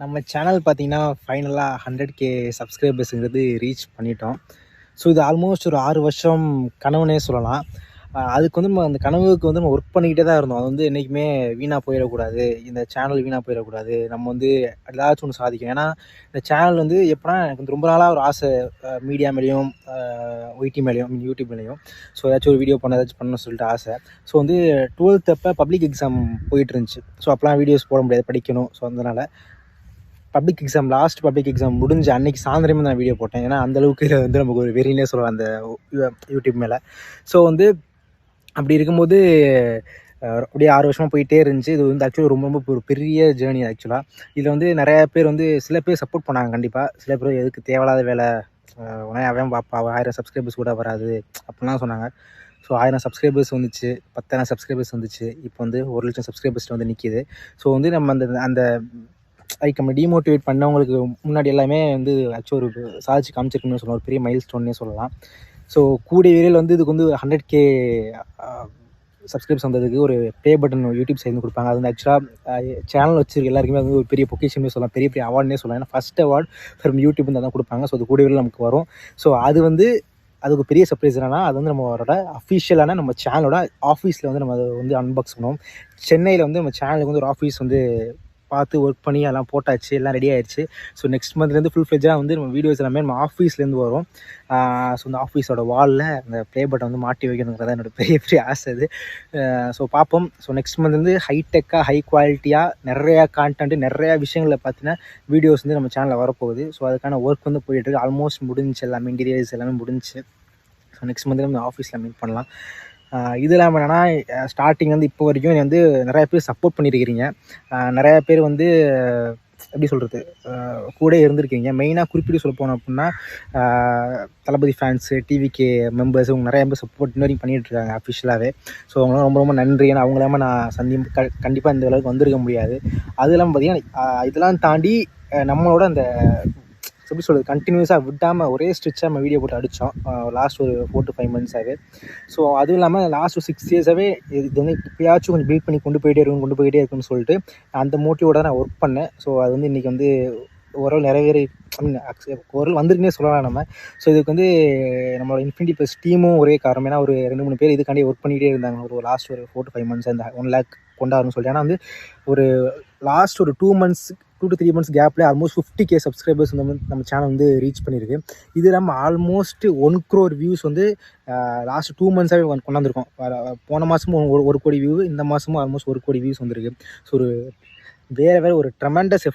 நம்ம சேனல் பார்த்தீங்கன்னா, ஃபைனலாக 100K சப்ஸ்கிரைபர்ஸுங்கிறது ரீச் பண்ணிட்டோம். ஸோ இது ஆல்மோஸ்ட் ஒரு 6 வருஷம் கனவுன்னே சொல்லலாம். அதுக்கு வந்து நம்ம அந்த கனவுக்கு வந்து நம்ம ஒர்க் பண்ணிக்கிட்டே தான் இருந்தோம். அது வந்து என்றைக்குமே வீணாக போயிடக்கூடாது, இந்த சேனல் வீணாக போயிடக்கூடாது, நம்ம வந்து ஏதாச்சும் ஒன்று சாதிக்கணும். ஏன்னா இந்த சேனல் வந்து எப்படின்னா எனக்கு வந்து ரொம்ப நாளாக ஒரு ஆசை, மீடியா மேலேயும் ஒய்டி மேலேயும் யூடியூப் மேலேயும். ஸோ ஏதாச்சும் ஒரு வீடியோ ஏதாச்சும் பண்ணணும்னு சொல்லிட்டு ஆசை. ஸோ வந்து 12th அப்போ பப்ளிக் எக்ஸாம் போயிட்டு இருந்துச்சு. ஸோ அப்போலாம் வீடியோஸ் போட முடியாது, படிக்கணும். ஸோ அதனால் லாஸ்ட் பப்ளிக் எக்ஸாம் முடிஞ்ச அன்னைக்கு சாயந்தரமே நான் வீடியோ போட்டேன். ஏன்னா அந்தளவுக்கு வந்து நமக்கு ஒரு வெறினே சொல்லலாம் அந்த யூடியூப் மேலே. ஸோ வந்து அப்படி இருக்கும்போது அப்படியே 6 வருஷமாக போயிட்டே இருந்துச்சு. இது வந்து ஆக்சுவலி ரொம்ப ரொம்ப ஒரு பெரிய ஜேர்னி ஆக்சுவலாக. இதில் வந்து நிறையா பேர் வந்து சில பேர் சப்போர்ட் பண்ணாங்க கண்டிப்பாக. சில பேர் எதுக்கு தேவையில்லாத வேலை, உடனே அவன் பார்ப்பா 1000 சப்ஸ்கிரைபர்ஸ் கூட வராது அப்படிலாம் சொன்னாங்க. ஸோ 1000 சப்ஸ்கிரைபர்ஸ் வந்துச்சு, 10,000 சப்ஸ்கிரைபர்ஸ் வந்துச்சு, இப்போ வந்து 1,00,000 சப்ஸ்கிரைபர்ஸ் வந்து நிற்கிது. ஸோ வந்து நம்ம அந்த அந்த நம்ம டிமோட்டிவேட் பண்ணவங்களுக்கு முன்னாடி எல்லாமே வந்து ஆக்சுவலி ஒரு சாதிச்சு காமிச்சிருக்குன்னு சொல்லலாம். ஒரு பெரிய மைல் ஸ்டோன்னே சொல்லலாம். ஸோ கூடிய விரைவில் வந்து இதுக்கு வந்து 100K சப்ஸ்கிரைப்ஸ் வந்ததுக்கு ஒரு பே பட்டன் யூடியூப் சைட்லேருந்து கொடுப்பாங்க. அது வந்து ஆக்சுவலாக சேனல் வச்சிருக்க எல்லாருக்குமே வந்து ஒரு பெரிய பொக்கிஷமே சொல்லலாம், பெரிய பெரிய அவார்டுனே சொல்லலாம். ஏன்னா ஃபஸ்ட் அவார்டு ஃப்ரம் யூடியூப் வந்து தான் கொடுப்பாங்க. ஸோ அது கூடிய விரைவில் நமக்கு வரும். ஸோ அது வந்து அதுக்கு பெரிய சர்ப்ரைஸ் என்னன்னா, அது வந்து நம்மளோட அஃபிஷியலான நம்ம சேனலோட ஆஃபீஸில் வந்து நம்ம அதை வந்து அன்பாக்ஸ் பண்ணுவோம். சென்னையில் வந்து நம்ம சேனலுக்கு வந்து ஒரு ஆஃபீஸ் வந்து பார்த்து ஒர்க் பண்ணி எல்லாம் போட்டாச்சு, எல்லாம் ரெடி ஆயிடுச்சு. ஸோ நெக்ஸ்ட் மந்த்லேருந்து ஃபுல் ஃப்ளெட்ஜாக வந்து நம்ம வீடியோஸ் எல்லாமே நம்ம ஆஃபீஸ்லேருந்து வரும். ஸோ அந்த ஆஃபீஸோட வாலில் அந்த ப்ளே பட்டன் வந்து மாட்டி வைக்கணுங்கிறத என்னோடய பெரிய பெரிய ஆசை அது. ஸோ பார்ப்போம். ஸோ நெக்ஸ்ட் மந்த் வந்து ஹைடெக்காக ஹை குவாலிட்டியாக நிறையா கான்டென்ட், நிறையா விஷயங்களில் பார்த்தீங்கன்னா வீடியோஸ் வந்து நம்ம சேனலில் வரப்போகுது. ஸோ அதுக்கான ஒர்க் வந்து போயிட்டுருக்கு. ஆல்மோஸ்ட் முடிஞ்சிச்சு, எல்லாமே இன்டீரியர்ஸ் எல்லாமே முடிஞ்சிச்சு. ஸோ நெக்ஸ்ட் மந்த் நம்ம ஆஃபீஸில் மீட் பண்ணலாம். இது இல்லாமல் என்னென்னா, ஸ்டார்டிங் வந்து இப்போ வரைக்கும் வந்து நிறையா பேர் சப்போர்ட் பண்ணியிருக்கிறீங்க. நிறையா பேர் வந்து எப்படி சொல்கிறது, கூட இருந்திருக்கீங்க. மெயினாக குறிப்பிட்டு சொல்ல போனோம் அப்படின்னா, தளபதி ஃபேன்ஸு, டிவிகே மெம்பர்ஸ், இவங்க நிறையா பேர் சப்போர்ட் இன்ன வரைக்கும் பண்ணிகிட்ருக்காங்க அஃபிஷியலாகவே. ஸோ அவங்களாம் ரொம்ப ரொம்ப நன்றி. ஏன்னா அவங்க இல்லாமல் நான் கண்டிப்பாக இந்த அளவுக்கு வந்திருக்க முடியாது. அது இல்லாமல் பார்த்திங்கன்னா, இதெல்லாம் தாண்டி நம்மளோட அந்த எப்படி சொல்கிறது, கண்டினியூஸாக விடாமல் ஒரே ஸ்ட்ரிச்சாக நம்ம வீடியோ போட்டு அடித்தோம் லாஸ்ட் ஒரு 4 to 5 months-ஆகவே. ஸோ அதுவும் இல்லாமல் லாஸ்ட் ஒரு 6 years-ஆகவே இது வந்து எப்பயாச்சும் கொஞ்சம் பில்ட் பண்ணி கொண்டு போயிட்டே இருக்குன்னு சொல்லிட்டு அந்த மோட்டிவோட நான் ஒர்க் பண்ணேன். ஸோ அது வந்து இன்றைக்கி வந்து ஓரளவு நிறைவேறி ஓரளவு வந்திருக்குன்னே சொல்லலாம் நம்ம. ஸோ இதுக்கு வந்து நம்மளோட இன்ஃபினிட்டி ப்ளஸ் டீமும் ஒரே காரணம். ஏன்னா ஒரு 2-3 பேர் இதுக்காண்டி ஒர்க் பண்ணிகிட்டே இருந்தாங்க ஒரு லாஸ்ட் ஒரு 4 to 5 months அந்த 1 lakh கொண்டாடணும்னு சொல்லிட்டு. ஏன்னா வந்து ஒரு லாஸ்ட் ஒரு 2 to 3 months கேப்லேயே ஆல்மோஸ்ட் 50K சப்ஸ்கிரைபர்ஸ் நம்ம சேனல் வந்து ரீச் பண்ணியிருக்கு. இது இல்லாமல் ஆல்மோஸ்ட் 1 crore வியூஸ் வந்து லாஸ்ட் 2 months-ஆகவே கொண்டாந்துருக்கோம். போன மாதமும் 1 கோடி வியூ, இந்த மாதமும் ஆல்மோஸ்ட் 1 கோடி வியூஸ் வந்திருக்கு. ஸோ ஒரு வேறு ஒரு ட்ரெமெண்டஸ்